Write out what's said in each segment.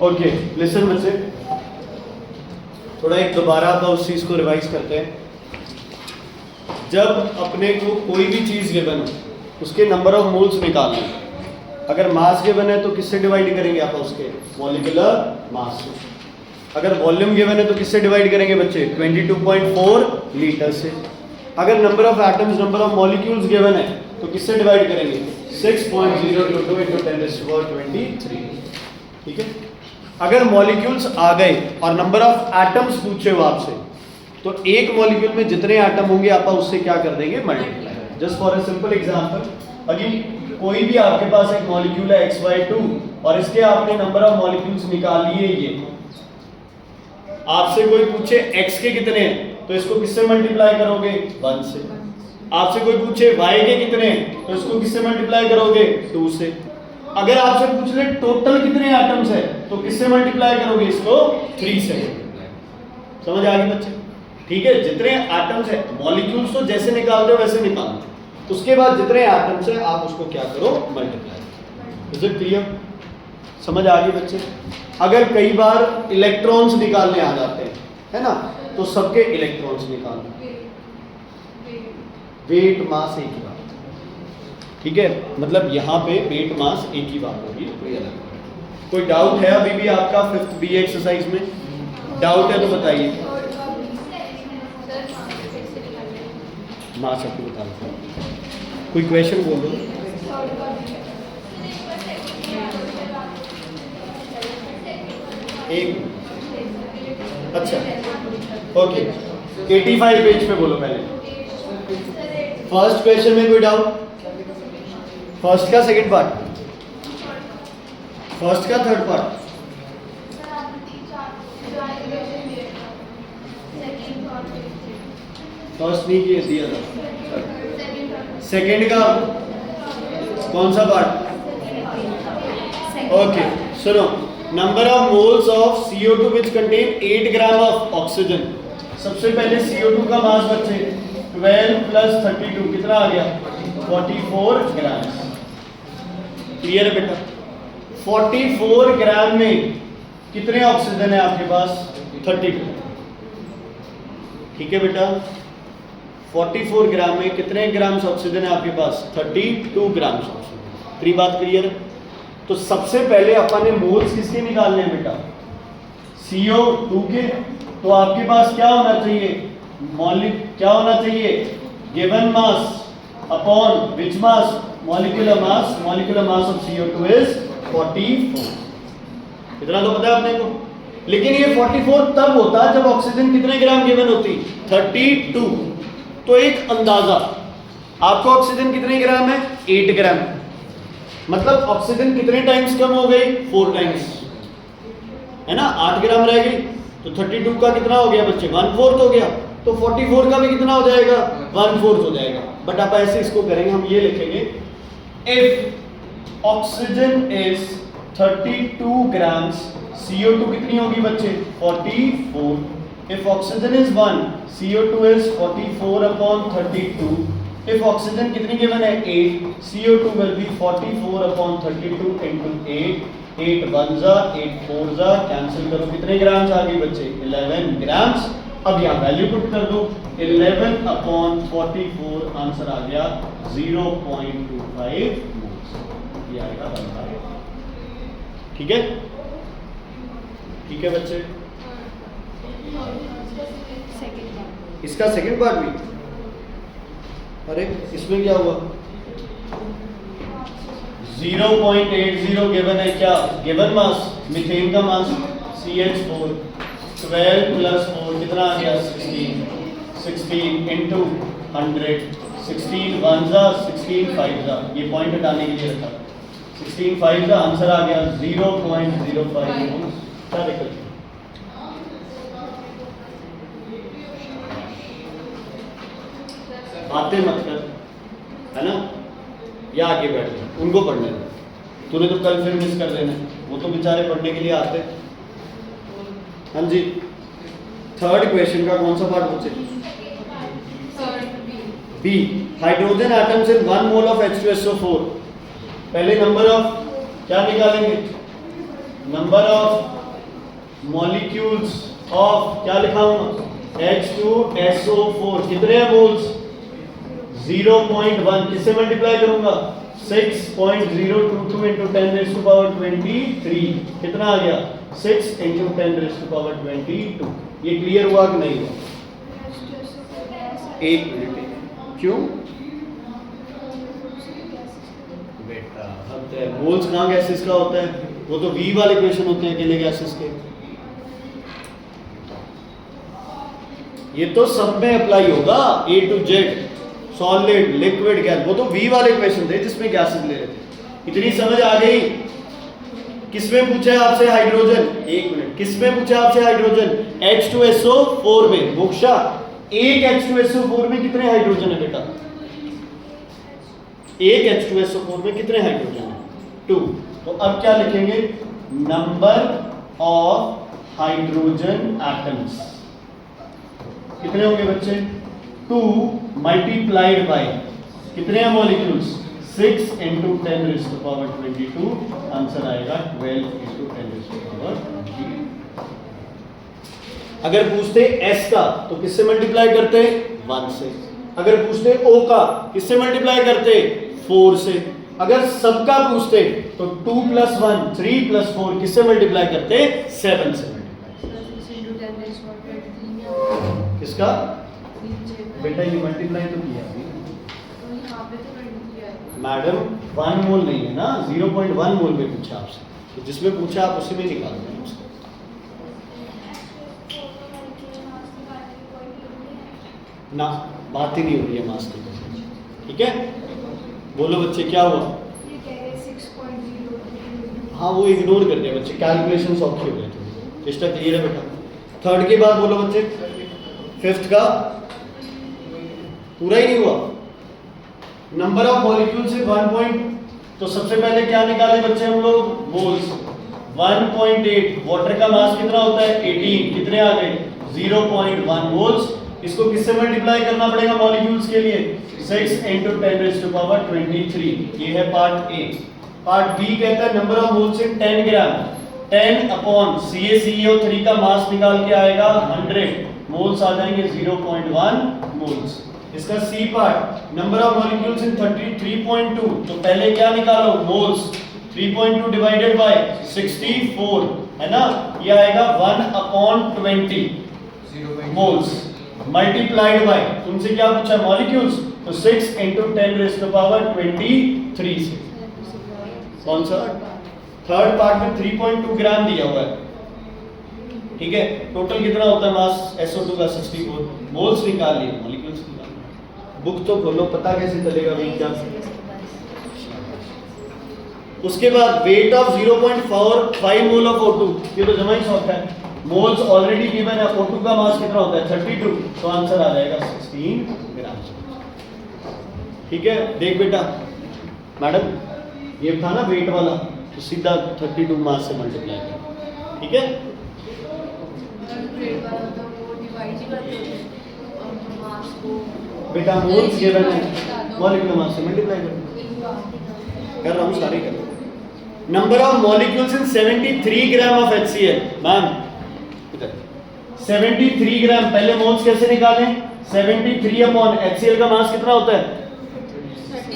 Okay listen बच्चे, थोड़ा एक दोबारा आप उस चीज को रिवाइज करते हैं। जब अपने को कोई भी चीज गिवन हो उसके नंबर ऑफ मोल्स निकालना है। अगर मास गिवन है तो किससे डिवाइड करेंगे आप? उसके मॉलिक्यूलर मास से। अगर वॉल्यूम गिवन है तो किससे डिवाइड करेंगे बच्चे? 22.4 लीटर से। अगर number of atoms, number of molecules given है तो किससे डिवाइड करेंगे? 6.022 × 10⁻23। ठीक है। अगर मॉलिक्यूल्स आ गए और नंबर ऑफ एटम्स पूछे हो आपसे, तो एक मॉलिक्यूल में जितने एटम होंगे आप उससे क्या कर देंगे? Multiply. Just for a simple example, अगर कोई भी आपके पास एक मॉलिक्यूल है XY2 और इसके आपने नंबर ऑफ मॉलिक्यूल्स निकाल लिए, ये आपसे कोई पूछे x के कितने हैं तो इसको किससे मल्टीप्लाई करोगे? 1 से। आपसे कोई पूछे y के कितने हैं तो इसको किससे मल्टीप्लाई करोगे? 2 से। अगर आपसे पूछ ले टोटल कितने एटम्स है तो किससे मल्टीप्लाई करोगे? इसको 3 से। समझ आ गई बच्चे? ठीक है। जितने एटम्स है, मॉलिक्यूल्स तो जैसे निकालते हो वैसे निकालो, उसके बाद जितने एटम्स है आप उसको क्या करो? मल्टीप्लाई। Is it clear? समझ आ गई बच्चे? अगर कई बार इलेक्ट्रॉन्स निकालने आ जाते हैं, है ना, तो सबके इलेक्ट्रॉन्स निकालना, वेट मास एक ही बात। ठीक है, मतलब यहाँ पे वेट मास एक ही बात होगी, कोई अलग। कोई डाउट है अभी भी आपका 5th B एक्सरसाइज में? डाउट है तो बताइए। मास आपको बता देता हूँ। कोई क्वेश्चन बोलो। एक, अच्छा ओके, 85 पेज पे बोलो पहले। फर्स्ट क्वेश्चन में कोई डाउट? फर्स्ट का सेकंड पार्ट, फर्स्ट का थर्ड पार्ट? फर्स्ट नहीं किया, दिया था। सेकंड का कौन सा पार्ट? ओके सुनो, number of moles of CO2 which contain 8 gram of oxygen. सबसे पहले CO2 का मास बच्चे 12 + 32 कितना आ गया? 44 ग्राम। क्लियर है बेटा? 44 ग्राम में कितने ऑक्सीजन है आपके पास? 32। ठीक है बेटा, 44 ग्राम में कितने ग्राम्स ऑक्सीजन है आपके पास? 32 ग्राम्स ऑक्सीजन। पूरी बात क्लियर है? तो सबसे पहले अपन ने मोल्स किसके निकालने हैं बेटा? CO2 के। तो आपके पास क्या होना चाहिए? क्या होना चाहिए? Given mass upon which mass? Molecular mass. Molecular mass of CO2 is 44। इतना तो पता है अपने को। लेकिन ये 44 तब होता जब ऑक्सीजन कितने ग्राम गिवन होती? 32। तो एक अंदाजा, आपको ऑक्सीजन कितने ग्राम है? 8 ग्राम। मतलब ऑक्सीजन कितने टाइम्स कम हो गई? 4 टाइम्स, है ना। 8 ग्राम रह गई तो 32 का कितना हो गया बच्चे? 1/4 हो गया। तो 44 का भी कितना हो जाएगा? 1/4 हो जाएगा। बट आप ऐसे इसको करेंगे, हम ये लिखेंगे, if oxygen is 32 grams, CO2 कितनी होगी बच्चे? 44। If oxygen is 1, CO2 is 44/32। If oxygen कितनी गिवन है? 8, CO2 विल बी 44/32 into 8। 8 1 जा, 8 4 जा, कैंसिल करो, कितने ग्राम्स आ गई बच्चे? 11 ग्राम्स। अब यहाँ वैल्यू पुट कर दो, 11/44, आंसर आ गया 0.25 मोल्स। ये आएगा बनता है। ठीक है? ठीक है बच्चे? इसका सेकंड पार्ट भी? अरे इसमें क्या हुआ? 0.80 गिवन है। क्या गिवन मास? मीथेन का मास CH4। 12 + 4 कितना आ गया? 16। 16 into 100। 16 1 जा, 16 5 जा, ये पॉइंट हटाने के लिए रखा। 16 5 जा, आंसर आ गया 0.05 मोल्स। क्या दिक्कत? बातें मत कर, है ना, या आगे बैठ जा, उनको पढ़ने दो। तूने तो कल फिर मिस कर देना, वो तो बेचारे पढ़ने के लिए आते। हाँ जी, थर्ड क्वेश्चन का कौन सा पार्ट बचे? B, hydrogen atoms in 1 mole of H2SO4। पहले नंबर ऑफ क्या निकालेंगे? नंबर ऑफ मॉलिक्यूल्स ऑफ क्या लिखाऊंगा H2SO4 कितने हैं मोल्स 0.1 किससे मल्टीप्लाई करूंगा 6.022 into 10 raised to power 23 कितना आ गया 6 into 10 raised to power 22 ये क्लियर हुआ कि नहीं हुआ एक मिनट क्यों बेटा मोल्स कहाँ गैसेस का होता है वो तो V वाले क्वेश्चन होते हैं अकेले गैसेस के ये तो सब में अप्लाई होगा A to Z solid liquid gas वो तो V वाले क्वेश्चन थे जिसमें गैसेस ले रहे थे इतनी समझ आ गई किसमें पूछा है आपसे हाइड्रोजन एक मिनट किसमें पूछा है आपसे हाइड्रोजन H2SO4 में मोक्षा एक H2SO4 में कितने हाइड्रोजन है बेटा एक H2SO4 में कितने हाइड्रोजन है 2 तो अब क्या लिखेंगे नंबर ऑफ हाइड्रोजन एटम्स कितने होंगे बच्चे 2 मल्टीप्लाइड बाय कितने हैं molecules 6 into 10 raised to power 22 answer आएगा 12 into 10 raised to power 22 अगर पूछते S का तो किससे मल्टीप्लाई करते 1 से अगर पूछते O का किससे मल्टीप्लाई करते 4 से अगर सबका पूछते तो 2 + 1 3 + 4 किससे मल्टीप्लाई करते 7 से किसका बेटा ये मल्टीप्लाई तो किया मैडम 1 मोल नहीं है ना 0.1 मोल पे पूछा आपसे तो जिसमें पूछा आप उसी में निकाल दें उसको ना बात ही नहीं हो रही है मास की ठीक है बोलो बच्चे क्या हुआ हाँ वो इग्नोर कर दिया बच्चे कैलकुलेशन औखे हो गए थे चेष्टा क्लियर है बेटा थर्ड के बाद बोलो बच्चे फिफ्थ का पूरा ही नहीं हुआ नंबर ऑफ मॉलिक्यूल से 1 पॉइंट तो सबसे पहले क्या निकाले बच्चे हम लोग मोल्स 1.8 वाटर का मास कितना होता है 18 कितने आ गए 0.1 मोल्स इसको किससे मल्टीप्लाई करना पड़ेगा मॉलिक्यूल्स के लिए 6 into 10 raised to power 23 ये है पार्ट ए पार्ट बी कहता है number of moles in 10 gram 10 upon CaCO3 का मास निकाल के आएगा 100 मोल्स आ जाएंगे 0.1 मोल्स इसका C part number of molecules in 33.2 तो पहले क्या निकालो मोल्स 3.2 डिवाइडेड बाय 64 है ना ये आएगा 1/20 मोल्स मल्टीप्लाइड बाय तुमसे क्या पूछा मॉलिक्यूल्स तो 6 into 10 raised to power 23 से कौन सा थर्ड पार्ट में 3.2 ग्राम दिया हुआ है ठीक है टोटल कितना होता है मास SO2 का 64 मोल्स निकाल लिए मॉलिक्यूल्स निकाल बुक तो खोलो पता कैसे चलेगा वेट क्या उसके बाद weight of 0.45 mole of O2 ये तो जमा ही सॉफ्ट है मोल्स ऑलरेडी गिवन है O2 का मास कितना होता है 32 तो आंसर आ जाएगा 16 ग्राम ठीक है देख बेटा मैडम ये था ना वेट वाला तो सीधा 32 मास से मल्टीप्लाई कर ठीक है बेटा मोल्स गिवन है मॉलिक्यूलर मास से मल्टीप्लाई कर रहा हूं सारे कर number of molecules in 73 gram of HCl ma'am इधर 73 ग्राम पहले मोल्स कैसे निकालें 73 अपॉन HCl का मास कितना होता है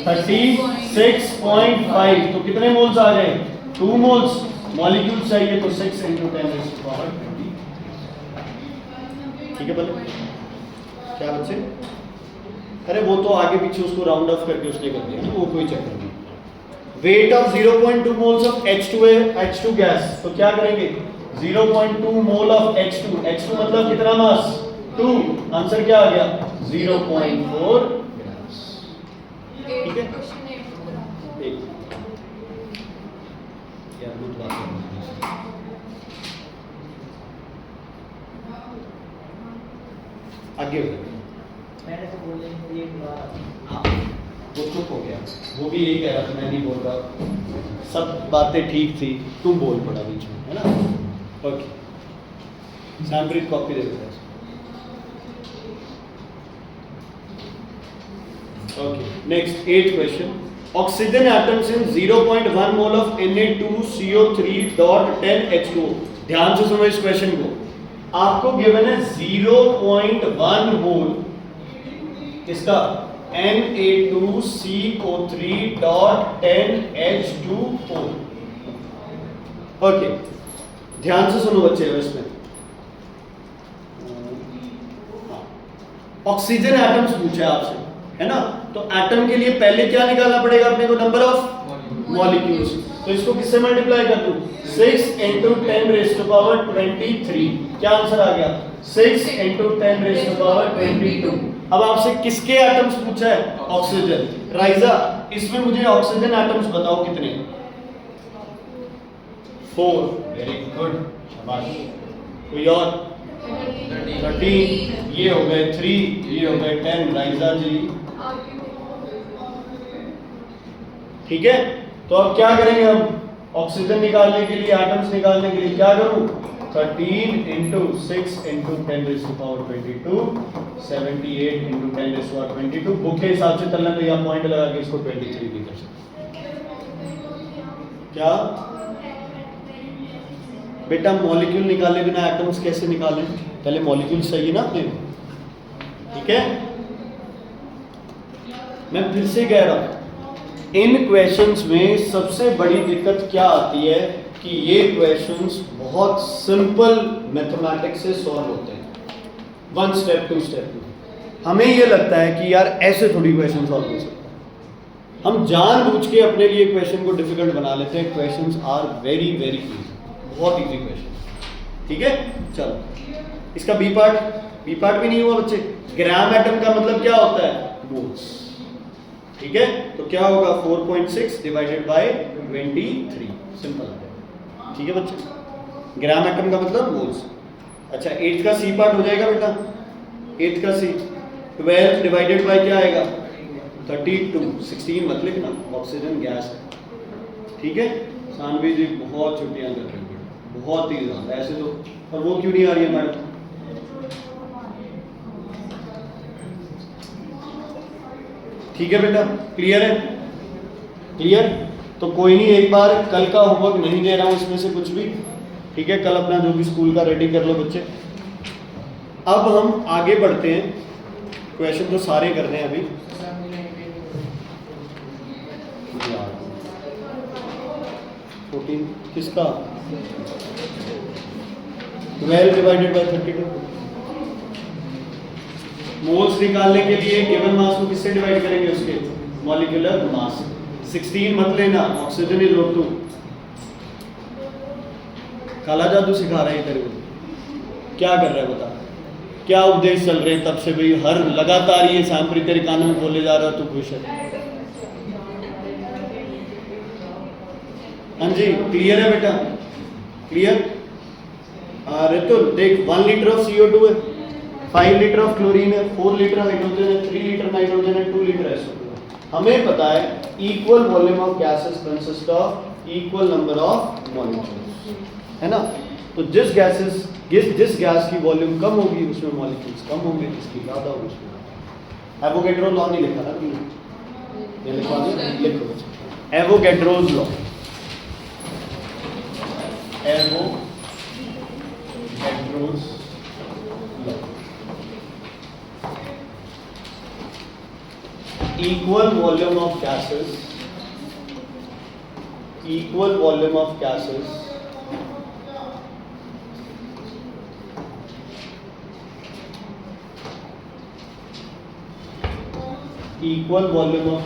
36.5 तो कितने मोल्स आ गए 2 मोल्स मॉलिक्यूल्स चाहिए तो 6 into 10 raised to power 20 ठीक है भले क्या बच्चे अरे वो तो आगे पीछे उसको राउंड ऑफ करके उसने कर दिया ना वो कोई चक्कर नहीं weight of 0.2 moles of H2 gas तो क्या करेंगे 0.2 मोल ऑफ H2 मतलब कितना मास 2 आंसर क्या आ गया 0.4 ग्राम्स ठीक है एक यार बहुत बात है आगे मैंने तो बोले ये हाँ वो चुप हो गया वो भी यही कह रहा था मैं नहीं बोल रहा सब बातें ठीक थी तुम बोल पड़ा बीच में है ना ओके सैम्प्रिक कॉपी दे देता है okay next 8th question oxygen atoms in 0.1 mole of Na2CO3 dot 10H2O। ध्यान से सुनो इस क्वेश्चन को। आपको गिवन है 0.1 मोल इसका Na2CO3 डॉट 10H2O। ओके, ध्यान से सुनो बच्चे इसमें। ऑक्सीजन एटम्स पूछे आपसे, है ना? तो एटम के लिए पहले क्या निकालना पड़ेगा अपने को? Number of molecules. तो इसको किससे मल्टीप्लाई कर दूं? 6 × 10⁻23। क्या आंसर आ गया? 6 × 10⁻22। अब आपसे किसके एटम्स पूछा है? ऑक्सीजन। राइजा, इसमें मुझे ऑक्सीजन एटम्स बताओ कितने? 4। वेरी गुड, शाबाश। कोई और? 13। ये हो गए 3, ये हो गए 10। राइजा जी, ठीक है। तो अब क्या करेंगे हम? ऑक्सीजन निकालने के लिए, एटम्स निकालने के लिए क्या करूं? 13 × 6 × 10⁻22, 78 × 10⁻22। बुक के हिसाब से चलना तो यहाँ पॉइंट लगा के इसको 23 भी कर सकते। क्या बेटा, मॉलिक्यूल निकाले बिना एटम्स कैसे निकालें? पहले मॉलिक्यूल चाहिए ना अपने, ठीक है। मैं फिर से कह रहा हूं, इन क्वेश्चंस में सबसे बड़ी दिक्कत क्या आती है कि ये क्वेश्चंस बहुत सिंपल मैथमेटिक्स से सॉल्व होते हैं, 1 स्टेप 2 स्टेप में। हमें ये लगता है कि यार ऐसे थोड़ी क्वेश्चन सॉल्व हो सकता है। हम जानबूझ के अपने लिए क्वेश्चन को डिफिकल्ट बना लेते हैं। Questions are very very easy, बहुत इजी क्वेश्चन, ठीक है। चलो, इसका बी पार्ट भी नहीं हुआ बच्चे। ग्राम एटम का मतलब क्या होता है? मोल्स, ठीक है। तो क्या होगा? 4.6 डिवाइडेड बाय 23, सिंपल है, ठीक है बच्चे। ग्राम एटम का मतलब मोल्स। अच्छा, 8 का सी पार्ट हो जाएगा बेटा। 8 का सी 12 डिवाइडेड बाय क्या आएगा? 32। 16 मत लिखना, ऑक्सीजन गैस है, ठीक है। सानवी जी बहुत छुट्टियां कर रही है, बहुत ही ज्यादा ऐसे तो। और वो क्यों नहीं आ रही है मैडम? ठीक है बेटा, क्लियर है? क्लियर? तो कोई नहीं, एक बार कल का होमवर्क नहीं दे रहा हूं इसमें से कुछ भी, ठीक है। कल अपना जो भी स्कूल का रेडी कर लो बच्चे। अब हम आगे बढ़ते हैं, क्वेश्चन तो सारे कर रहे हैं अभी। 14 किसका? 12 डिवाइडेड बाय 32। मोल्स निकालने के लिए गिवन मास को किससे डिवाइड करेंगे? उसके मॉलिक्यूलर मास। 16 मत लेना, ऑक्सीजन इज O2। काला जादू सिखा रहा है तेरे को, क्या कर रहा है बता? क्या उपदेश चल रहे हैं तब से भाई? हर लगातार ये सैम्परी तेरे कानों में बोले जा रहा, तू खुश है? हाँ जी, क्लियर है बेटा? क्लियर? अरे तो देख, 1 लीटर ऑफ CO2 है, 5 लीटर ऑफ क्लोरीन है, 4 लीटर हाइड्रोजन है, 3 लीटर नाइट्रोजन है, 2 लीटर SO2 है। हमें पता है equal volume of gases consist of equal number of molecules, है ना? तो जिस गैस की वॉल्यूम कम होगी उसमें मॉलिक्यूल्स कम होंगे, जिसकी ज्यादा होगी उसमें। एवोगैड्रो लॉ नहीं लिखा ना तुमने? ये लिखवा दो, लिखो Avogadro's law. Avogadro's law. equal volume of gases equal volume of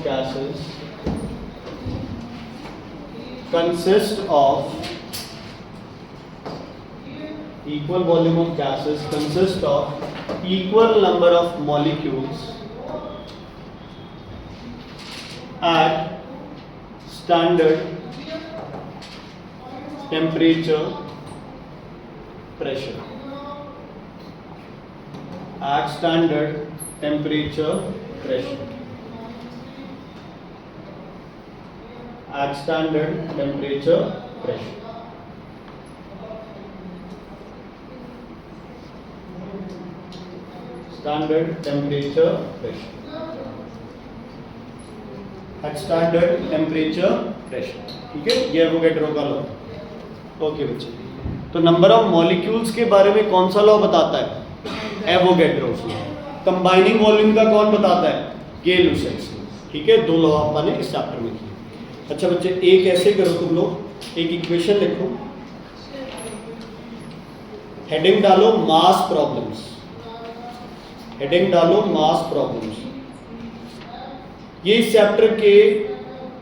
gases consist of equal number of molecules at standard temperature pressure. At standard temperature pressure. At standard temperature pressure. Standard temperature pressure. At standard temperature pressure, ठीक है, ये Avogadro का law. Okay बच्चे, तो number of molecules के बारे में कौन सा लॉ बताता है? Avogadro's law. कंबाइनिंग वॉल्यूम का कौन बताता है? गै-लुसाक्स। ठीक है, दो लॉ अपन ने इस चैप्टर में किए। अच्छा बच्चे, एक ऐसे करो तुम लोग, एक इक्वेशन लिखो, हेडिंग डालो मास प्रॉब्लम्स, हेडिंग डालो मास प्रॉब्लम्स। ये इस चैप्टर के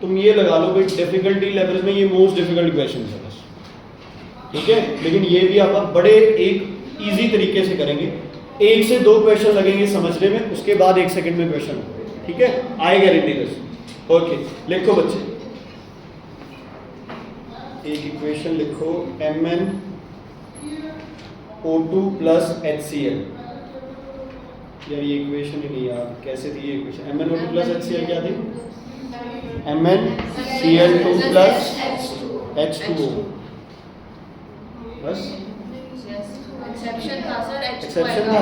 तुम ये लगा लो भाई डिफिकल्टी लेवल में ये मोस्ट डिफिकल्ट क्वेश्चन है बस, ठीक है, लेकिन ये भी आप बड़े एक इजी तरीके से करेंगे। 1 से 2 क्वेश्चन लगेंगे समझने में, उसके बाद 1 सेकंड में क्वेश्चन होगा, ठीक है, आई गारंटी दिस। ओके, लिखो बच्चे, एक इक्वेशन लिखो, MnO2 प्लस HCl। यार ये इक्वेशन ही नहीं यार, कैसे थी ये इक्वेशन? MnO2 प्लस HCl क्या थी? MnCl2 प्लस H2O, बस एक्सेप्शन था सर, एक्सेप्शन था,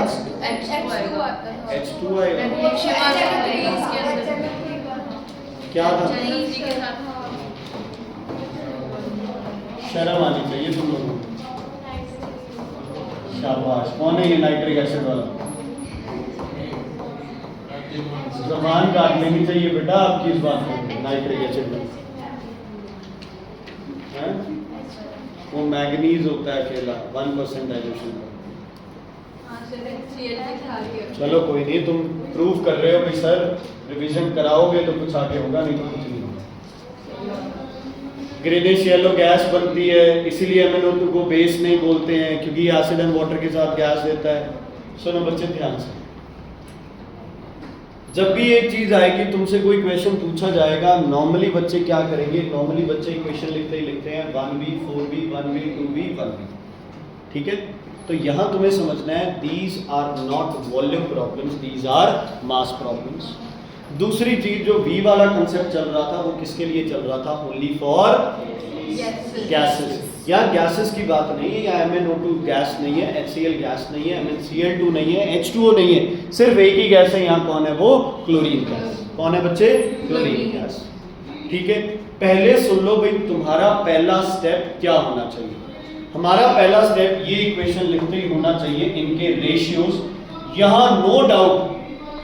H2 आएगा, क्या था? शर्म आनी चाहिए तुम लोगों को। शाबाश, कौन है ये नाइट्रिक एसिड वाला? ज़बान काट लेनी चाहिए बेटा आपकी इस बात को, नाइट्रिक एसिड में हैं? वो मैग्नीज होता है अकेला, 1% डाइल्यूशन का। चलो कोई नहीं, तुम प्रूव कर रहे हो भाई सर, रिवीजन कराओगे तो कुछ आगे होगा, नहीं तो कुछ नहीं होगा। ग्रेनिश येलो गैस बनती है, इसीलिए MnO2 को बेस नहीं बोलते हैं, क्योंकि एसिड एंड वाटर के साथ गैस देता है। सुनो बच्चे ध्यान से, जब भी एक चीज आएगी, तुमसे कोई क्वेश्चन पूछा जाएगा, नॉर्मली बच्चे क्या करेंगे? नॉर्मली बच्चे क्वेश्चन लिखते ही लिखते हैं 1B 4B 1B 2B 1B, ठीक है। तो यहाँ तुम्हें समझना है, these are not volume problems, these are mass problems. दूसरी चीज, जो V वाला कंसेप्ट चल रहा था, वो किसके लिए चल रहा था? Only for gases. या गैसेस की बात नहीं है, या MnO2 गैस नहीं है, HCl गैस नहीं है, MnCl2 नहीं है, H2O नहीं है, सिर्फ एक ही गैस है यहाँ, कौन है वो? Chlorine gas. कौन है बच्चे? क्लोरीन गैस, ठीक है। पहले सुन लो भाई, तुम्हारा पहला स्टेप क्या होना चाहिए? हमारा पहला स्टेप ये इक्वेशन लिखते ही होना चाहिए, इनके रेशियोज। यहाँ नो डाउट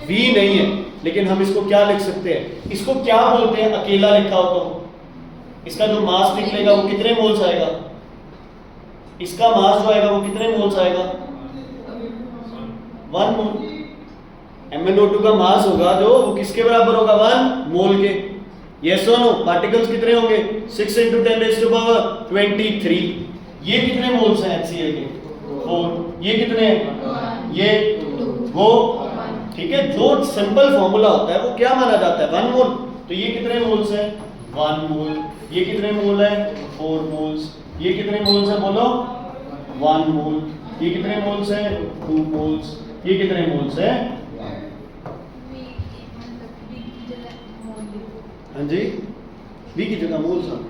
V नहीं है, लेकिन हम इसको क्या लिख सकते हैं? इसको क्या बोलते हैं? अकेला लिखा हो तो इसका जो मास निकलेगा वो कितने मोल्स आएगा? इसका मास जो आएगा वो कितने मोल्स आएगा? 1 मोल। MnO2 का मास होगा जो, वो किसके बराबर होगा? 1 मोल के। यस और नो? पार्टिकल्स कितने होंगे? 6 × 10⁻23। ये कितने मोल्स हैं HCl के? 4। ये कितने हैं? ये वो, ठीक है। जो सिंपल फॉर्मूला होता है वो क्या माना जाता है? 1 मोल। तो ये कितने मोल्स हैं? 1 मोल। ये कितने मोल है? 4 मोल्स। ये कितने मोल्स है बोलो? 1 मोल। ये कितने मोल्स है? 2 मोल्स। ये कितने मोल्स है? हाँ जी, V की जगह मोल्स आ गए,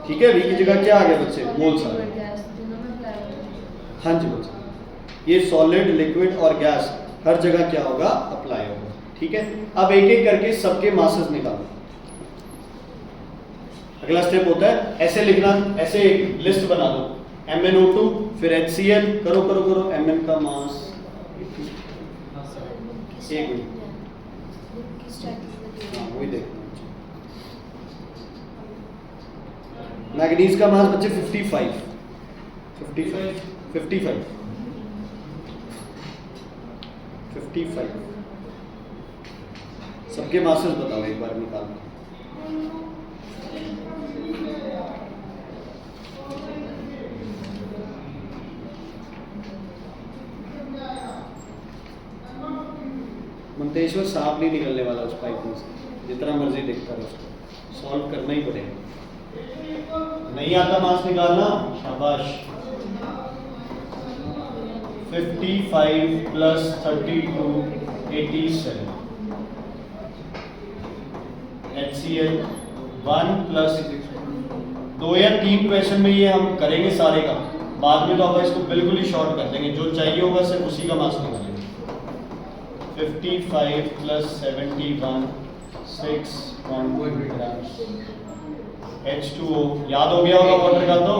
ठीक है। V की जगह क्या आ गया बच्चे? मोल्स आ गए। हाँ जी बच्चे, ये सॉलिड, लिक्विड और गैस हर जगह क्या होगा? अप्लाई होगा, ठीक है। अब एक एक करके सबके मासेस निकालो। अगला स्टेप होता है ऐसे लिखना, ऐसे एक लिस्ट बना दो, MnO2 फिर HCl, करो करो करो, Mn का मास, एक मिनट, वही देखना। मैग्नीज का मास बच्चे 55 सबके मासेस बताओ एक बार निकाल। मंतेश्वर सांप नहीं निकलने वाला उस पाइप में से, जितना मर्जी देखता रहो, उसको सॉल्व करना ही पड़ेगा। नहीं आता मास निकालना? शाबाश। 55 + 32 87। HCl 1 + 2 या 3 क्वेश्चन में ये हम करेंगे सारे का, बाद में तो आप इसको बिल्कुल ही शॉर्ट कर देंगे, जो चाहिए होगा सिर्फ उसी का मास निकालेंगे। 55 + 71 6.1 ग्राम्स। H2O याद हो गया होगा वाटर का, तो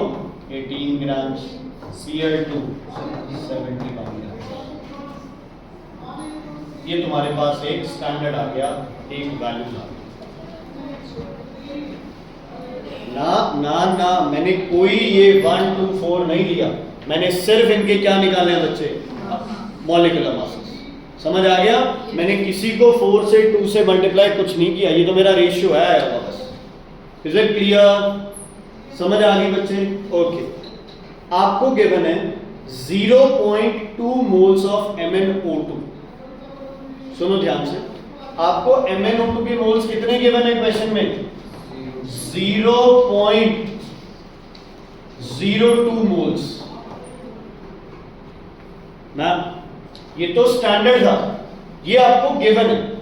18 ग्राम्स। Cl2 71 grams. ये तुम्हारे पास एक स्टैंडर्ड आ गया, एक वैल्यू आ गया। ना ना ना, मैंने कोई ये 1 2 4 नहीं लिया, मैंने सिर्फ इनके क्या निकाले हैं बच्चे, मॉलिक्यूलर मासेस। समझ आ गया? मैंने किसी को 4 से 2 से मल्टीप्लाई कुछ नहीं किया, ये तो मेरा रेशियो है बस। Is it clear? समझ आ गई बच्चे? ओके, आपको गिवन है 0.2 मोल्स ऑफ MnO2। सुनो ध्यान से, आपको MnO2 के मोल्स कितने गिवन है क्वेश्चन में? 0.02 मोल्स। मैम ये तो स्टैंडर्ड था, ये आपको गिवन है,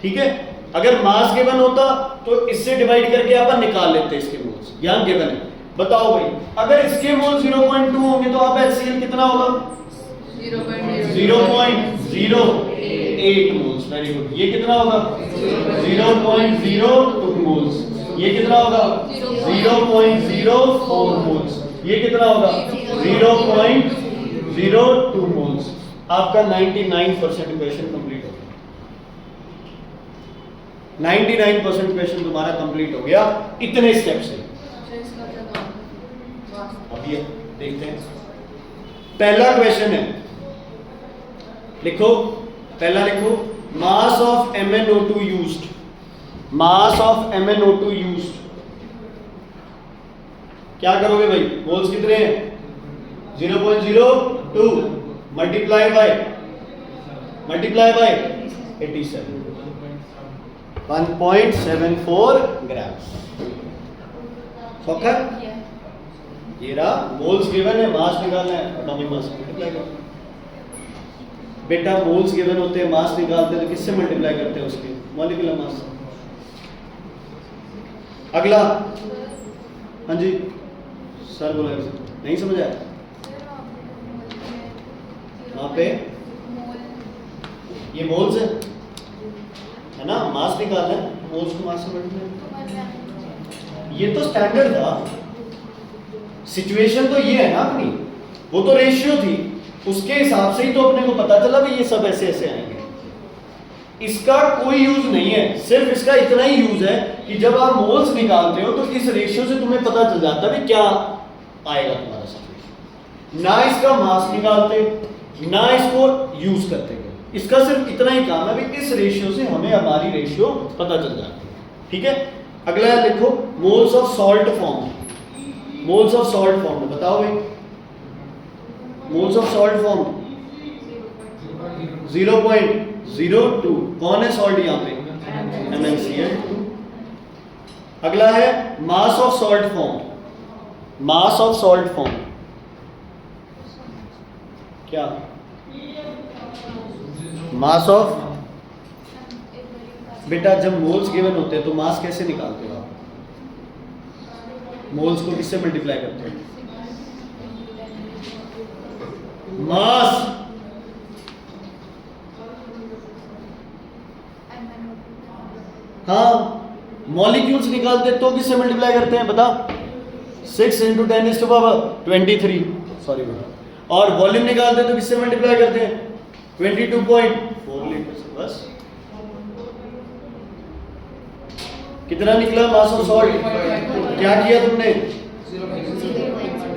ठीक है? अगर मास गिवन होता तो इससे डिवाइड करके अपन निकाल लेते इसके मोल्स। यहां गिवन है, बताओ भाई, अगर इसके मोल 0.2 होंगे तो आप HCl कितना होगा? 0.08 मोल्स। Very good. ये कितना होगा? 0.02 मोल्स। ये कितना होगा? 0.04 मोल्स। ये कितना होगा? 0.02 मोल्स। आपका 99% क्वेश्चन कंप्लीट हो गया। 99% क्वेश्चन तुम्हारा कंप्लीट हो गया इतने स्टेप से। अभी देखते हैं, पहला क्वेश्चन है, लिखो, पहला लिखो, mass of MnO2 used. Mass of MnO2 used क्या करोगे भाई? मोल्स कितने हैं? 0.02 मल्टीप्लाई बाय 87, 1.74 ग्राम्स। सौखा? ये रहा, मोल्स गिवन है, मास निकालना है, एटॉमिक मास मल्टीप्लाई करो। बेटा मोल्स गिवन होते हैं, मास निकालते हैं तो किससे मल्टीप्लाई करते हैं? उसके मॉलिक्यूलर मास। अगला, हाँ जी सर बोला, नहीं समझ आया? वहां पे ये मोल्स है ना, मास निकालना है, मोल्स को मास से मल्टीप्लाई। ये तो स्टैंडर्ड था, सिचुएशन तो ये है ना अपनी, वो तो रेशियो थी, उसके हिसाब से ही तो अपने को पता चला भी ये सब ऐसे ऐसे आएंगे। इसका कोई यूज नहीं है, सिर्फ इसका इतना ही यूज है कि जब आप मोल्स निकालते हो तो इस रेशियो से तुम्हें पता चल जाता है क्या आएगा तुम्हारा सिचुएशन। ना इसका मास निकालते, ना इसको यूज करते, इसका सिर्फ इतना ही काम है भी इस रेशियो से हमें हमारी रेशियो पता चल जाती है, ठीक है? अगला लिखो, moles of salt form. Moles of salt form में बताओ भाई, मोल्स ऑफ सॉल्ट फॉर्म 0.02। कौन है सॉल्ट यहाँ पे? MnCl2। अगला है mass of salt form. Mass of salt form क्या? मास ऑफ, बेटा जब मोल्स गिवन होते हैं तो मास कैसे निकालते हो आप? मोल्स को किससे मल्टीप्लाई करते हो? मास, हाँ, मॉलिक्यूल्स निकालते तो किससे मल्टीप्लाई करते हैं बता? 6 × 10⁻23, सॉरी बेटा। और वॉल्यूम निकालते तो किससे मल्टीप्लाई करते हैं? 22.4 लीटर से। बस कितना निकला मास ऑफ सॉल्ट? क्या किया तुमने?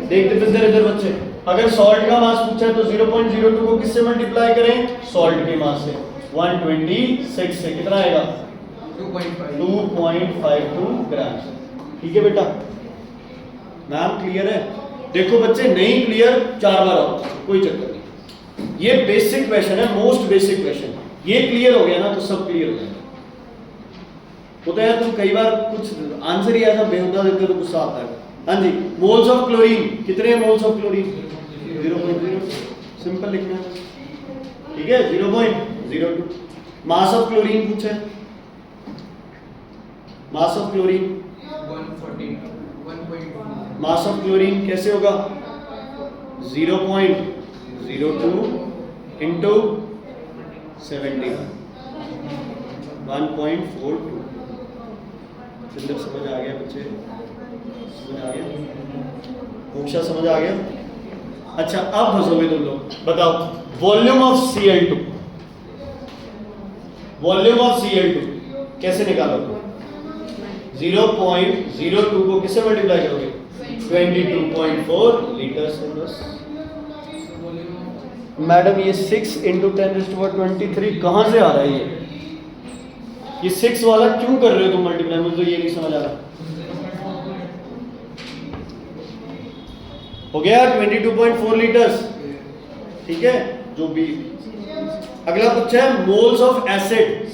देखते फिरते इधर बच्चे, अगर सॉल्ट का मास पूछा है तो 0.02 को किससे मल्टीप्लाई करें? सॉल्ट के मास से। 126 से कितना आएगा? 2.52 ग्राम। ठीक है बेटा, मैम क्लियर है? देखो बच्चे, नहीं क्लियर 4 बार आओ, कोई चक्कर नहीं। ये बेसिक क्वेश्चन है, मोस्ट बेसिक क्वेश्चन। ये क्लियर हो गया ना तो सब क्लियर हो जाएगा। होता है तुम कई बार कुछ आंसर ही ऐसा बेहुदा देते हो तो गुस्सा आता है। हाँ जी, मोल्स ऑफ क्लोरीन कितने हैं? मोल्स ऑफ क्लोरीन 0.0, सिंपल लिखना है, ठीक है? 0.02। मास ऑफ क्लोरीन पूछा है, mass of chlorine 140, mass of chlorine कैसे होगा? 0.02 × 70, 1.42। चिल्लर समझ आ गया बच्चे? समझ आ गया? मोक्षा समझ आ गया? अच्छा अब हंसोगे तुम लोग। बताओ volume of Cl2, volume of Cl2 कैसे निकालोगे? 0.02 को किससे मल्टीप्लाई करोगे? 22.4 लीटर से। बस मैडम ये 6 × 10⁻23 कहाँ से आ रहा है? ये 6 वाला क्यों कर रहे हो तुम मल्टीप्लाई? मुझे तो ये नहीं समझ आ रहा। हो गया 22.4 लीटर्स, ठीक है। जो भी अगला पूछा है moles of acid.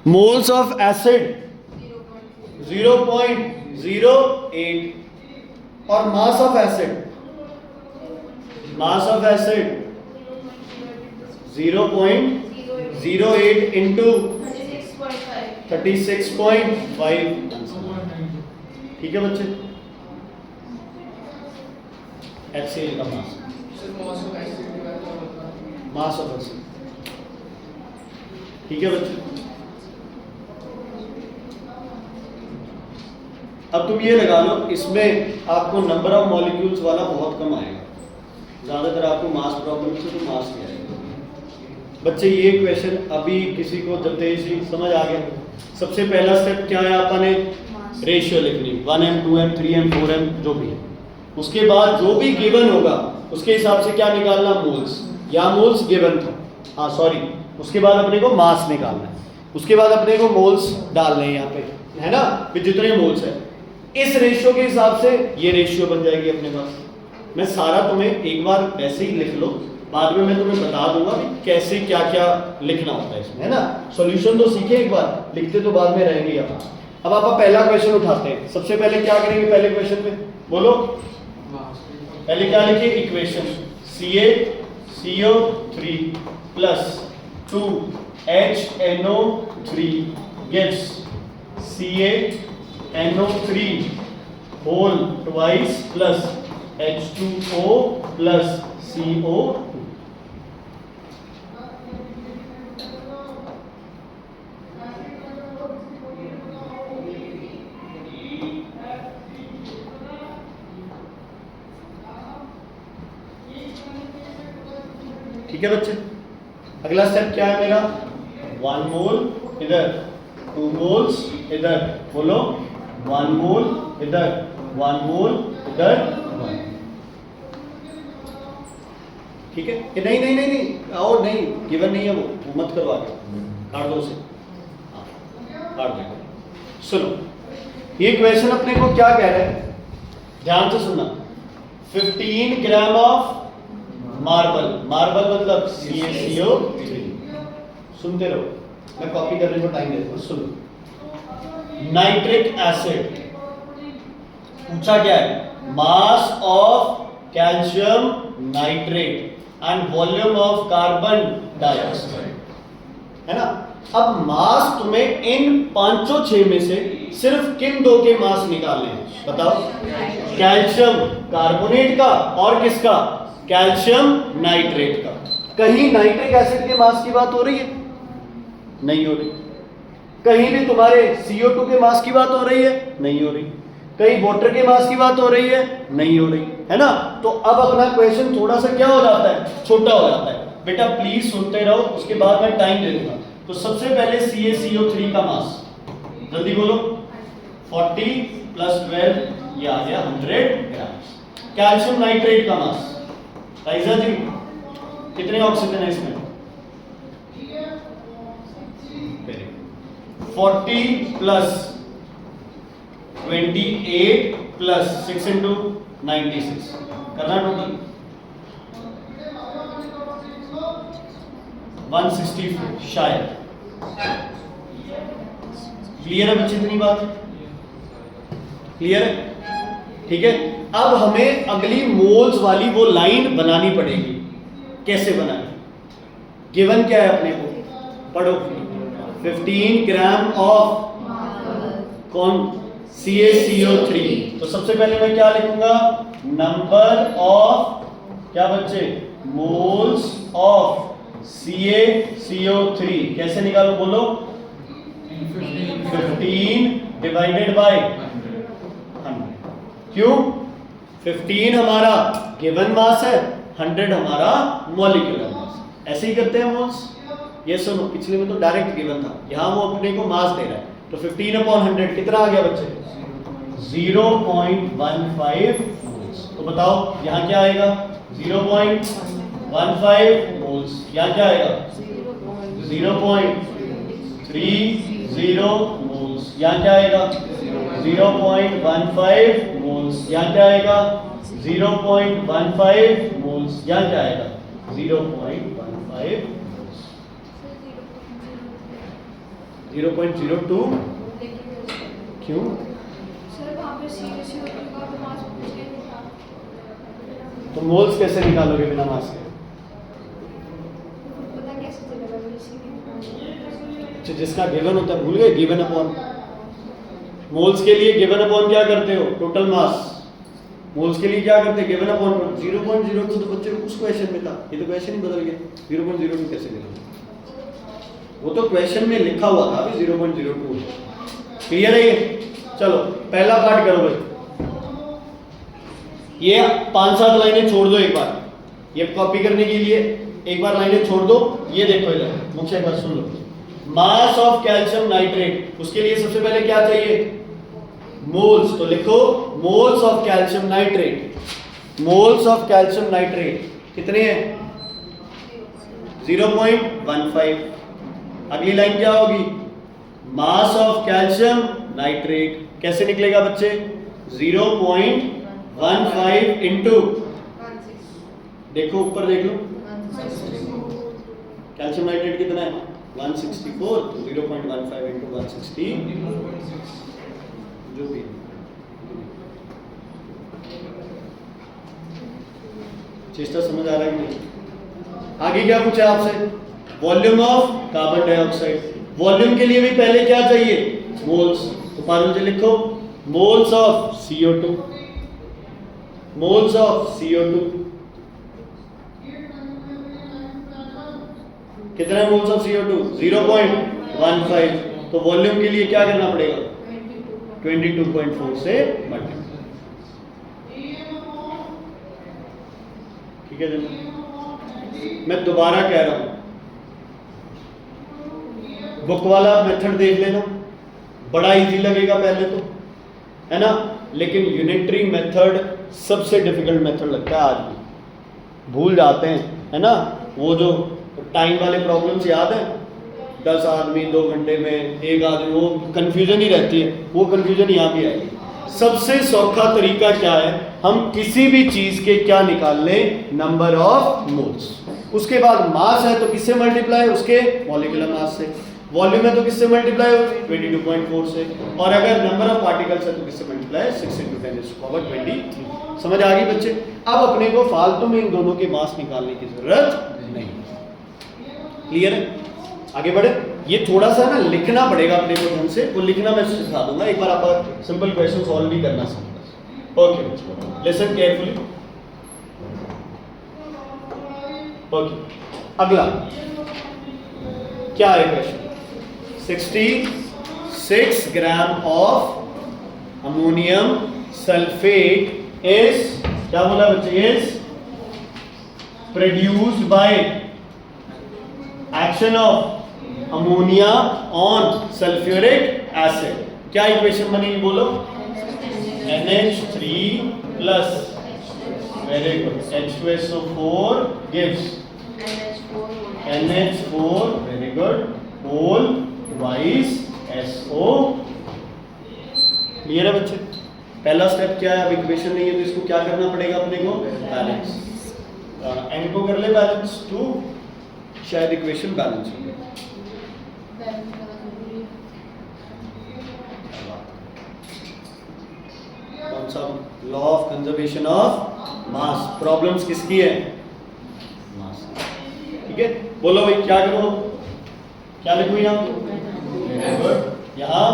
Moles of acid 0.08 और मास ऑफ एसिड 0.08 इंटू 36.5। ठीक है बच्चे, HCl का मास ऑफ एसिड। ठीक है बच्चे, अब तुम ये लगा लो, इसमें आपको नंबर ऑफ मॉलिक्यूल्स वाला बहुत कम आएगा, ज्यादातर आपको मास प्रॉब्लम से तो मास ही आएगा। बच्चे ये क्वेश्चन अभी किसी को जब तेजी समझ आ गया? सबसे पहला स्टेप क्या है? आपने रेशियो लिखनी 1m 2m 3m 4m जो भी है। उसके बाद जो भी गिवन होगा उसके हिसाब से क्या निकालना? मोल्स। या मोल्स गिवन था, हाँ सॉरी, उसके बाद अपने को मास निकालना है, उसके बाद अपने को मोल्स डालने हैं यहाँ पे, है ना, फिर जितने मोल्स है इस रेशियो के हिसाब से ये रेशियो बन जाएगी अपने पास। मैं सारा तुम्हें एक बार वैसे ही लिख लो, बाद में मैं तुम्हें बता दूंगा कि कैसे क्या क्या लिखना होता है इसमें, है ना। सॉल्यूशन तो सीखे एक बार, लिखते तो बाद में रहेंगे यहाँ। अब आप पहला क्वेश्चन उठाते हैं। सबसे पहले क्या करेंगे पहले क्वेश्चन में? बोलो, पहले क्या लिखिए? Equation CaCO3 plus 2HNO3 gives CaNO3 whole twice plus H2O plus CO2। ठीक है बच्चे, अगला स्टेप क्या है मेरा? 1 मोल इधर, 2 मोल्स इधर, बोलो 1 मोल इधर, 1 मोल इधर, 1। ठीक है कि नहीं? नहीं नहीं नहीं, और नहीं, गिवन नहीं है वो मत करो आगे, काट दो उसे, काट दो। सुनो, ये क्वेश्चन अपने को क्या कह रहा है, ध्यान से सुनना। 15 ग्राम ऑफ मार्बल, मार्बल मतलब CaCO3। सुनते रहो, मैं कॉपी करने को टाइम देता हूं। सुनो, नाइट्रिक एसिड पूछा क्या है? Mass of calcium nitrate and volume of carbon dioxide, है ना। अब मास तुम्हें इन 506 में से सिर्फ किन दो के मास निकालने हैं? बताओ। कैल्शियम कार्बोनेट का और किसका? कैल्शियम नाइट्रेट का। कहीं नाइट्रिक एसिड के मास की बात हो रही है? नहीं हो रही। कहीं भी तुम्हारे CO2 के मास की बात हो रही है? नहीं हो रही। कहीं वाटर के मास की बात हो रही है? नहीं हो रही, है ना। तो अब अपना क्वेश्चन थोड़ा सा क्या हो जाता है? छोटा हो जाता है। बेटा प्लीज सुनते रहो, उसके बाद मैं टाइम दे दूंगा। तो सबसे पहले CaCO3 का मास, जल्दी बोलो। 40 + 12 ये आ गया 100 ग्राम। कैल्शियम नाइट्रेट का मास, राइजा जी कितने ऑक्सीजन है इसमें? 40 + 28 + 6 × 96 करना टोटल 164 शायद। क्लियर है बच्चे? इतनी बात क्लियर है? ठीक है। अब हमें अगली मोल्स वाली वो लाइन बनानी पड़ेगी। कैसे बनाए? गिवन क्या है अपने को? पढ़ो। 15 ग्राम ऑफ कौन? CaCO3। तो सबसे पहले मैं क्या लिखूंगा? नंबर ऑफ क्या बच्चे? मोल्स ऑफ CaCO3 कैसे निकालो बोलो? 15 डिवाइडेड बाय 100। क्यों? 15 हमारा गिवन मास है, 100 हमारा मॉलिक्यूलर मास। ऐसे ही करते हैं मोल्स। ये सुनो, पिछले में तो डायरेक्ट गिवन था, यहां वो अपने को मास दे रहा है। तो 15/100 कितना आ गया बच्चे? 0.15 मोल्स। तो बताओ यहां क्या आएगा? 0.15 मोल्स। यहाँ क्या आएगा? 0.30 मोल्स। यहाँ क्या आएगा? 0.15 मोल्स। यहाँ क्या आएगा? 0.15 मोल्स। यहाँ क्या आएगा? 0.15 0.02। क्यों? सर वहाँ पे CO2 का मास पूछ के नहीं था। तो मोल्स कैसे निकालोगे बिना मास के? पता कैसे चलेगा अच्छा, जिसका गिवन होता है भूल गए? Given upon. मोल्स के लिए गिवन अपॉन क्या करते हो? Total mass. मोल्स के लिए क्या करते हैं? Given upon 0.02। तो बच्चे उस क्वेश्चन में था, ये तो क्वेश्चन ही बदल गया। 0.02 कैसे मिला? वो तो क्वेश्चन में लिखा हुआ था अभी 0.02। क्लियर है ये? चलो पहला पार्ट करो भाई। ये 5-7 लाइनें छोड़ दो एक बार, ये कॉपी करने के लिए एक बार लाइनें छोड़ दो। ये देखो इधर मुझसे एक बार सुन लो। मास ऑफ कैल्शियम नाइट्रेट, उसके लिए सबसे पहले क्या चाहिए? मोल्स। तो लिखो moles of calcium nitrate. Moles of calcium nitrate कितने हैं? 0.15। अगली लाइन क्या होगी? मास ऑफ कैल्शियम नाइट्रेट कैसे निकलेगा बच्चे? 0.15 इंटू, देखो ऊपर देख लो, कैल्शियम नाइट्रेट कितना है? 164। तो 0.15 इंटू 160 जो भी। चेष्टा समझ आ रहा है कि नहीं? आगे क्या पूछा आपसे? Volume of carbon dioxide. Volume के लिए भी पहले क्या चाहिए? मोल्स। तो पारुल जी लिखो moles of CO2। Moles of CO2 कितना है? Moles of CO2 0.15। तो वॉल्यूम के लिए क्या करना पड़ेगा? 22.4 से मल्टीप्लाई। ठीक है जनाब, मैं दोबारा कह रहा हूं, बुक वाला मेथड देख लेना, बड़ा इजी लगेगा पहले तो, है ना? लेकिन यूनिटरी मेथड सबसे डिफिकल्ट मेथड लगता है। आज भी भूल जाते हैं, है ना? वो जो टाइम वाले प्रॉब्लम्स याद है? 10 आदमी 2 घंटे में, 1 आदमी, वो कंफ्यूजन ही रहती है। वो कंफ्यूजन यहाँ भी आएगी। सबसे सौखा तरीका क्या है? हम किसी भी चीज के क्या निकाल लें? Number of moles. उसके बाद मास है तो किससे मल्टीप्लाई? उसके मॉलिक्यूलर मास से। वॉल्यूम है तो किससे मल्टीप्लाई? 22.4 से। और अगर नंबर ऑफ पार्टिकल्स है तो किससे मल्टीप्लाई? 6 × 10⁻23। समझ आ गई बच्चे? अब अपने को फालतू में इन दोनों के मास निकालने की जरूरत नहीं। क्लियर है? आगे बढ़े। ये थोड़ा सा ना लिखना पड़ेगा अपने को ढंग से, वो लिखना मैं सिखा दूंगा। एक बार आप सिंपल क्वेश्चन सॉल्व भी करना सीखना। Okay, listen carefully. ओके, अगला क्या है question? 66 gram of ammonium sulphate is, क्या बोला बच्चे? Is produced by action of ammonia on sulphuric acid. क्या इक्वेशन बनेगी बोलो? NH3 plus, very good, H2SO4 gives NH4, very good, होल वाइस SO। क्लियर है बच्चे? पहला स्टेप क्या है? अब इक्वेशन नहीं है तो इसको क्या करना पड़ेगा अपने को? बैलेंस। n को कर ले बैलेंस 2, शायद इक्वेशन बैलेंस हो गई। कौन सा? Law of conservation of mass. Problems किसकी है? मास। ठीक है, बोलो भाई क्या करो? क्या लिखूं यहाँ? यहाँ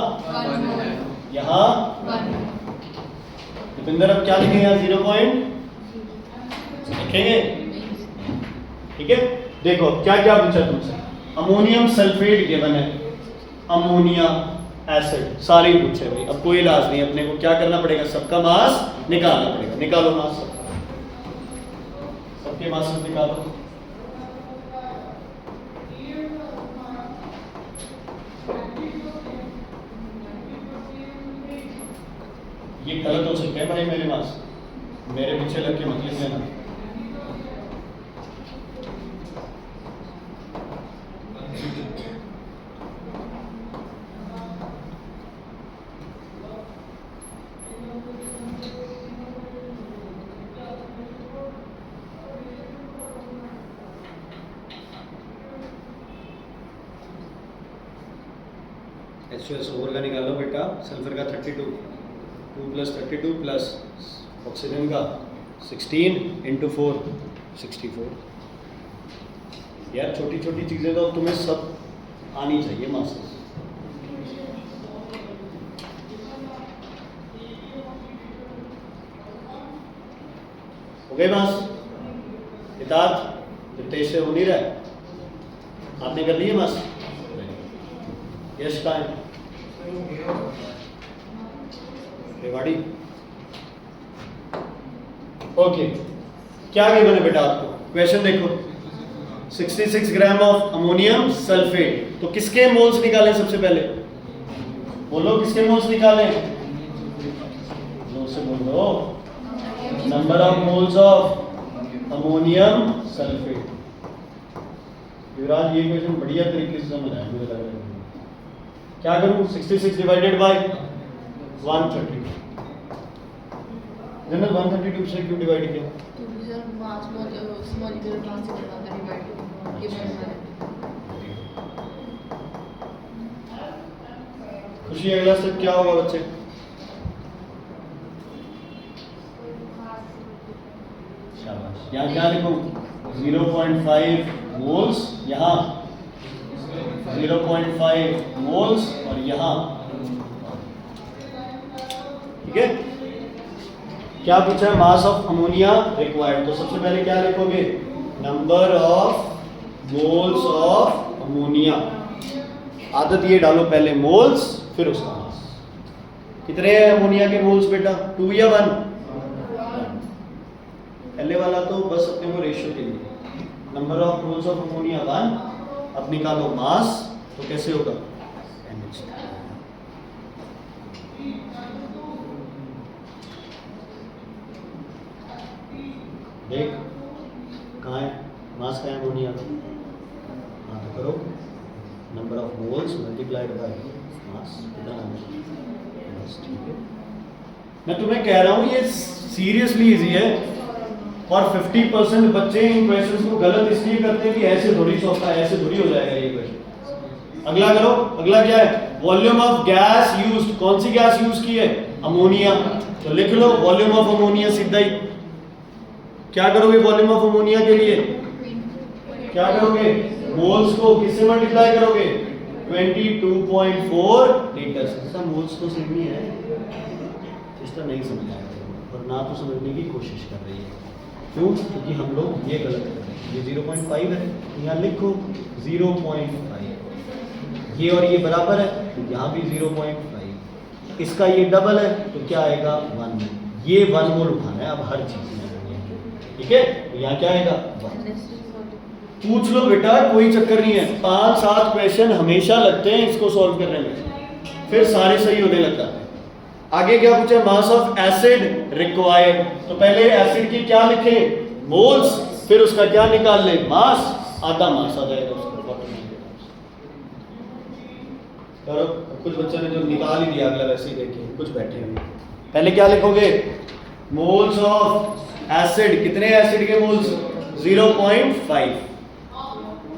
यहाँ दीपिंदर अब क्या लिखेंगे? यहाँ 0 पॉइंट लिखेंगे। ठीक है, देखो क्या क्या पूछा तुमसे। अमोनियम सल्फेट गिवन है, अमोनिया एसिड, सारे ही पूछे भाई। अब कोई इलाज नहीं, अपने को क्या करना पड़ेगा, सबका मास निकालना पड़ेगा। निकालो मास, सबके मास निकालो। ये गलत हो सकता है भाई, मेरे मास मेरे पीछे लग के मत लिख लेना। H2SO4 का निकालो बेटा, सल्फर का 32, 2 + 32 प्लस ऑक्सीजन का 16 × 4 64। यार छोटी छोटी चीज़ें तो तुम्हें सब आनी चाहिए मास्टर्स। हो गए मास इताद तेज से हो नहीं रहा है, आपने कर लिए मास। यश का है रेवाड़ी। ओके, क्या गिवन है बेटा आपको, क्वेश्चन देखो। 66 ग्राम ऑफ अमोनियम सल्फेट, तो किसके मोल्स निकालें सबसे पहले, बोलो किसके मोल्स निकालें, जोर से बोलो। Number of moles of ammonium sulphate. Yuvraj ये क्वेश्चन बढ़िया तरीके से समझ आया मुझे लग रहा है। क्या करूं, 66 डिवाइडेड बाय 132। जनरल 132 से क्यों डिवाइड किया, खुशी अगला स्टेप क्या होगा बच्चे, शाबाश। यहाँ क्या लिखूं, 0.5 मोल्स, यहाँ 0.5 मोल्स और यहाँ, ठीक है। क्या पूछा है, मास ऑफ अमोनिया रिक्वायर्ड, तो सबसे पहले क्या लिखोगे, number of moles of ammonia. आदत ये डालो, पहले मोल्स फिर उसका मास। कितने हैं अमोनिया के मोल्स बेटा, 2 या 1? पहले वाला तो बस अपने को रेशियो के लिए, number of moles of ammonia 1। अब निकालो मास, तो कैसे होगा, NH। देख कहाँ है मास, का है अमोनिया का, हाँ तो करो number of moles multiplied by mass, कितना बस, ठीक है। मैं तुम्हें कह रहा हूँ ये सीरियसली इजी है, और 50% बच्चे इन क्वेश्चंस को गलत इसलिए करते हैं कि ऐसे थोड़ी होता है, ऐसे थोड़ी हो जाएगा ये क्वेश्चन। अगला करो, अगला क्या है, वॉल्यूम ऑफ गैस यूज्ड, कौन सी गैस यूज की है, अमोनिया, तो लिख लो वॉल्यूम ऑफ अमोनिया सीधा ही। क्या करोगे वॉल्यूम ऑफ अमोनिया के लिए, क्या करोगे, मोल्स को किससे मल्टीप्लाई करोगे, 22.4 लीटर से। सब मोल्स तो समझनी है, सिस्टम नहीं समझ आएगा और ना तो समझने की कोशिश कर रही है। क्यों, क्योंकि हम लोग ये गलत कर रहे हैं। ये 0.5 है, यहाँ लिखो 0.5, ये और ये बराबर है, तो यहाँ भी 0.5, इसका ये डबल है तो क्या आएगा 1। ये 1 मोल उठाना है अब हर चीज में, ठीक है। यहाँ क्या आएगा 1। पूछ लो बेटा, कोई चक्कर नहीं है, 5-7 क्वेश्चन हमेशा लगते हैं इसको सॉल्व करने में, फिर सारे सही होने लग जाते हैं। आगे क्या पूछा, मास ऑफ एसिड रिक्वायर्ड, तो पहले एसिड की क्या लिखे, मोल्स, फिर उसका क्या निकाल ले, मास, आधा मास आ जाएगा उसका। करो, कुछ बच्चों ने जो निकाल ही दिया, अगला वैसे ही देखिए, कुछ बैठे हुए। पहले क्या लिखोगे, मोल्स ऑफ एसिड, कितने एसिड के मोल्स, 0.5,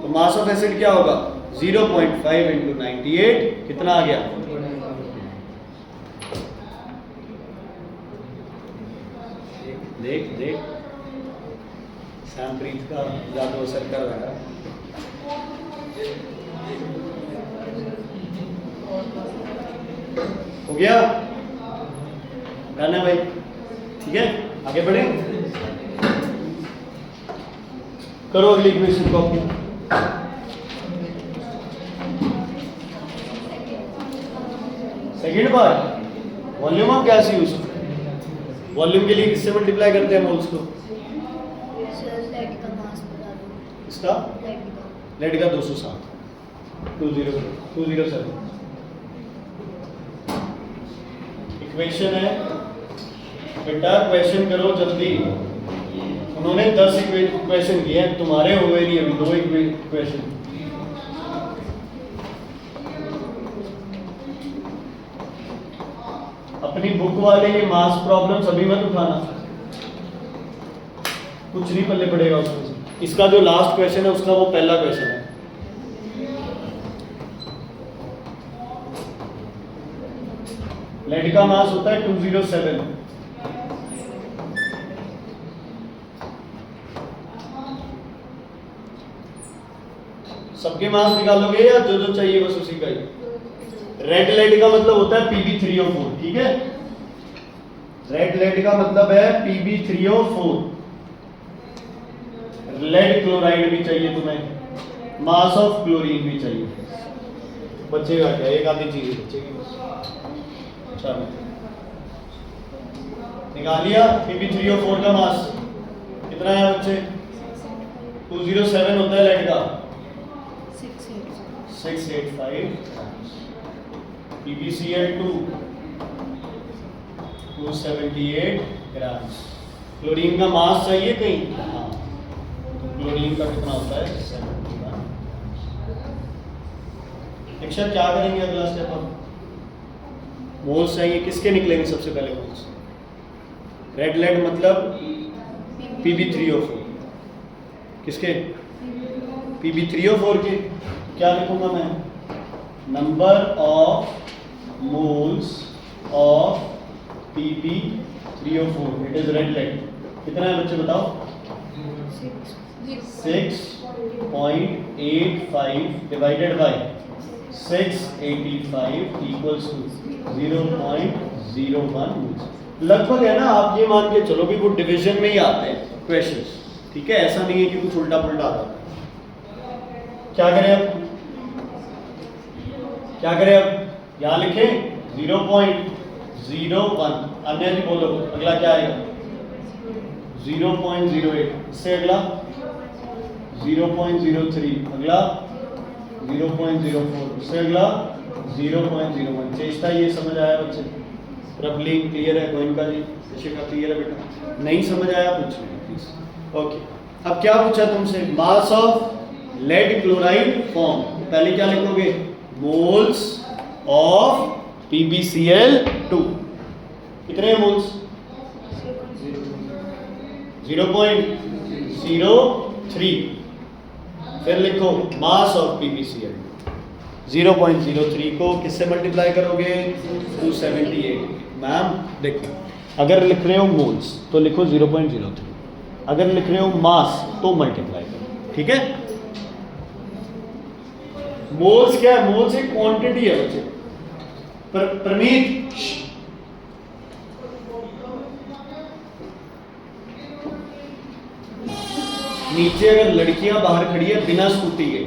तो मास ऑफ एसिड क्या होगा, 0.5 × 98, कितना आ गया, देख देख सैमप्रीत का जादू असर कर रहा है। हो गया, डन है भाई, ठीक है, आगे बढ़े। करो अगली equation copy. Second part volume of gas use. Volume के लिए किससे मल्टीप्लाई करते हैं मोल्स को? सर लेड का मास बता दो। इसका लेड का 207 207 इक्वेशन है बेटा। क्वेश्चन करो जल्दी। उन्होंने 10 इक्वेशन किए हैं, तुम्हारे हुए नहीं अभी 2 इक्वेशन। अपनी बुक वाले ये मास प्रॉब्लम्स अभी मत उठाना, कुछ नहीं पल्ले पड़ेगा उसमें से। इसका जो लास्ट क्वेश्चन है उसका वो पहला क्वेश्चन है। लेड का मास होता है 207। सबके मास निकालोगे या जो जो चाहिए बस उसी का ही? रेड लेड का मतलब होता है Pb3O4, ठीक है। रेड लेड का मतलब है Pb3O4। लेड क्लोराइड भी चाहिए तुम्हें, मास ऑफ क्लोरीन भी चाहिए। बचेगा क्या? एक आधी चीज बचेगी बस। चलो निकालिया। Pb3O4 का मास कितना है बच्चे? 207 होता है लेड का 685। PbCl2 278 ग्राम। क्लोरीन का मास चाहिए कहीं? हाँ, तो क्लोरीन का कितना होता है? 71। अक्षर क्या करेंगे अगला स्टेप? अब मोल्स चाहिए, किसके निकलेंगे सबसे पहले मोल्स? रेड लेड मतलब Pb3O4। किसके? Pb3O4 के। क्या लिखूंगा मैं? Number of moles of Pb3O4, it is red lead. कितना है बच्चे बताओ? 6.85 divided by 685 equals to 0.01 moles. लगभग है ना, आप ये मान के चलो भी वो डिवीजन में ही आते हैं क्वेश्चंस, ठीक है। ऐसा नहीं है कि कुछ उल्टा पुल्टा आता है। क्या करें अब? क्या करें अब? यहां लिखें 0.01। अन्य जी बोलो अगला क्या आएगा? 0.08। इससे अगला 0.03। अगला 0.04। इससे अगला 0.01। चेष्टा ये समझ आया बच्चे? रफली क्लियर है? गोइंका जी का क्लियर है बेटा? नहीं समझ आया पूछ लें प्लीज। ओके, अब क्या पूछा तुमसे? Mass of lead chloride form. पहले क्या लिखोगे? Moles of PbCl2। कितने मोल्स? 0.03। फिर लिखो मास ऑफ PbCl2। 0.03 को किससे मल्टीप्लाई करोगे? 278। मैम देखो, अगर लिख रहे हो मोल्स तो लिखो 0.03, अगर लिख रहे हो मास तो मल्टीप्लाई करो, ठीक है। मोल्स क्या है? मोल्स एक क्वांटिटी है बच्चे। परमीत नीचे अगर लड़कियां बाहर खड़ी है बिना स्कूटी के,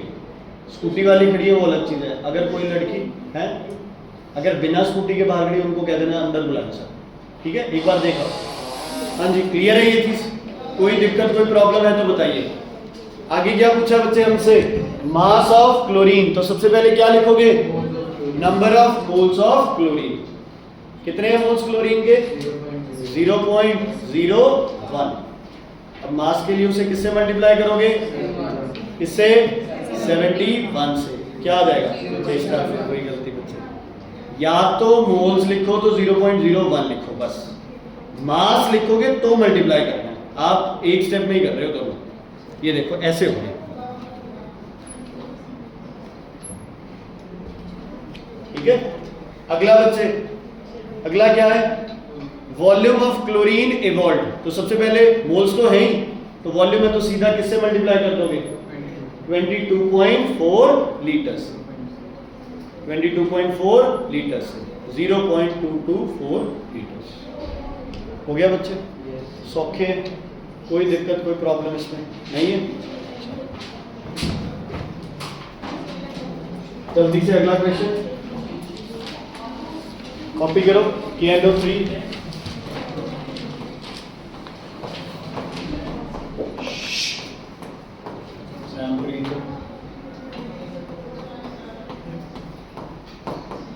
स्कूटी वाली खड़ी है वो अलग चीज है। अगर कोई लड़की है अगर बिना स्कूटी के बाहर खड़ी है, उनको कह देना अंदर बुलाना सर, ठीक है। एक बार देखो। हाँ जी, क्लियर है ये चीज? कोई दिक्कत कोई प्रॉब्लम है तो बताइए। आगे क्या पूछा बच्चे हमसे? Mass of chlorine. तो सबसे पहले क्या लिखोगे? Number of moles of chlorine. कितने हैं मोल्स क्लोरीन के? 0.01। अब मास के लिए उसे किससे मल्टीप्लाई करोगे? इससे 71 से। क्या आ जाएगा? चेष्टा फिर कोई गलती बच्चे, या तो मोल्स लिखो तो 0.01 लिखो, बस मास लिखोगे तो मल्टीप्लाई करना है। आप एक स्टेप में ही कर रहे हो दोनों। ये देखो ऐसे हो गया, ठीक है। अगला बच्चे, अगला क्या है? Volume of chlorine evolve. तो सबसे पहले मोल्स तो है ही, तो वॉल्यूम है तो सीधा किससे मल्टीप्लाई कर दोगे? 22.4 लीटर से। 22.4 लीटर से 0.224 लीटर। हो गया बच्चे? सौखे? कोई दिक्कत कोई प्रॉब्लम इसमें नहीं है? जल्दी से अगला क्वेश्चन कॉपी करो KNO3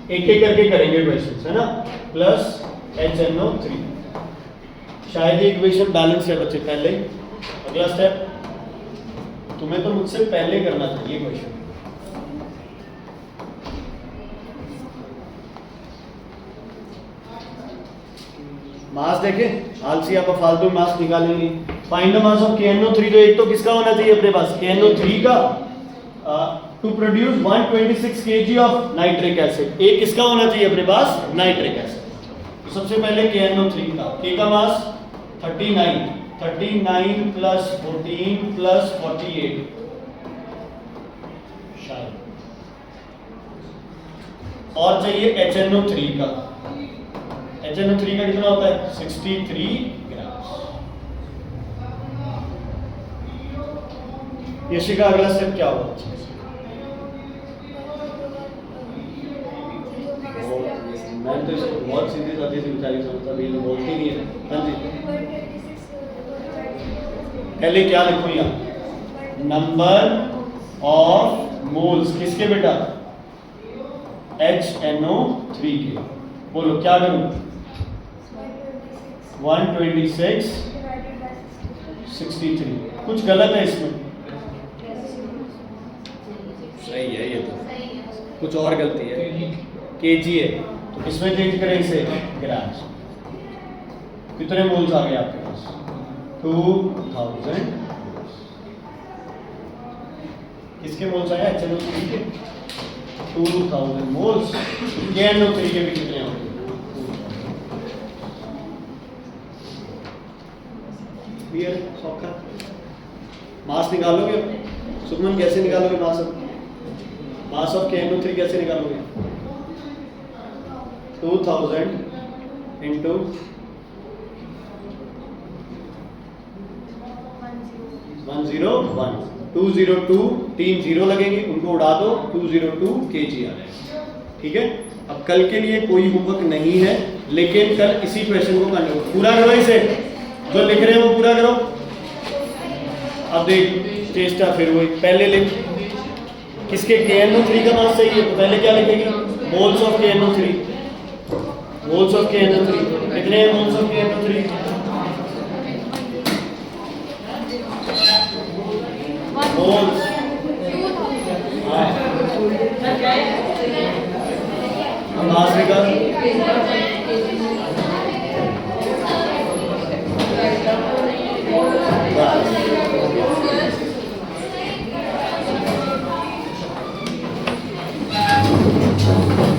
एक एक करके करेंगे क्वेश्चंस है ना प्लस HNO3 शायद ये इक्वेशन बैलेंस है बच्चे पहले ही अगला स्टेप तुम्हें तो मुझसे पहले करना चाहिए क्वेश्चन मास देखें आलसी आप फालतू मास निकालेंगे find the mass of KNO3 तो एक तो किसका होना चाहिए अपने पास KNO3 का to produce 126 kg of nitric acid एक किसका होना चाहिए अपने पास नाइट्रिक एसिड तो सबसे पहले KNO3 का K का मास 39 प्लस 14 प्लस 48 शायद और चाहिए HNO3 का HNO3 का कितना होता है 63 ग्राम यशी का अगला स्टेप क्या होगा मैं तो इसको बहुत सीधी सादी से बेचारी समझता भी ये बोलती नहीं है हाँ जी पहले क्या लिखो यहाँ नंबर ऑफ मोल्स किसके बेटा HNO3 के बोलो क्या करूं 126 63 कुछ गलत है इसमें सही है ये तो कुछ और गलती है केजी है तो किसमें चेंज करें इसे ग्राम कितने मोल्स आ गए आपके पास 2000 किसके मोल्स आए HNO3 के 2000 मोल्स KNO3 के भी कितने होंगे क्लियर सौखा मास निकालोगे सुमन कैसे निकालोगे मास ऑफ KNO3 कैसे निकालोगे 2000 इंटू 101 202 तीन जीरो लगेंगे उनको उड़ा दो 202 kg आ जाएगा ठीक है अब कल के लिए कोई होमवर्क नहीं है लेकिन कल इसी क्वेश्चन को करना पूरा करो इसे जो लिख रहे हैं वो पूरा करो अब देख चेष्टा फिर वही पहले लिख किसके KNO3 का मास चाहिए तो पहले क्या लिखेंगे मोल्स ऑफ KNO3 कितने हैं moles of KNO3 moles mass निकाल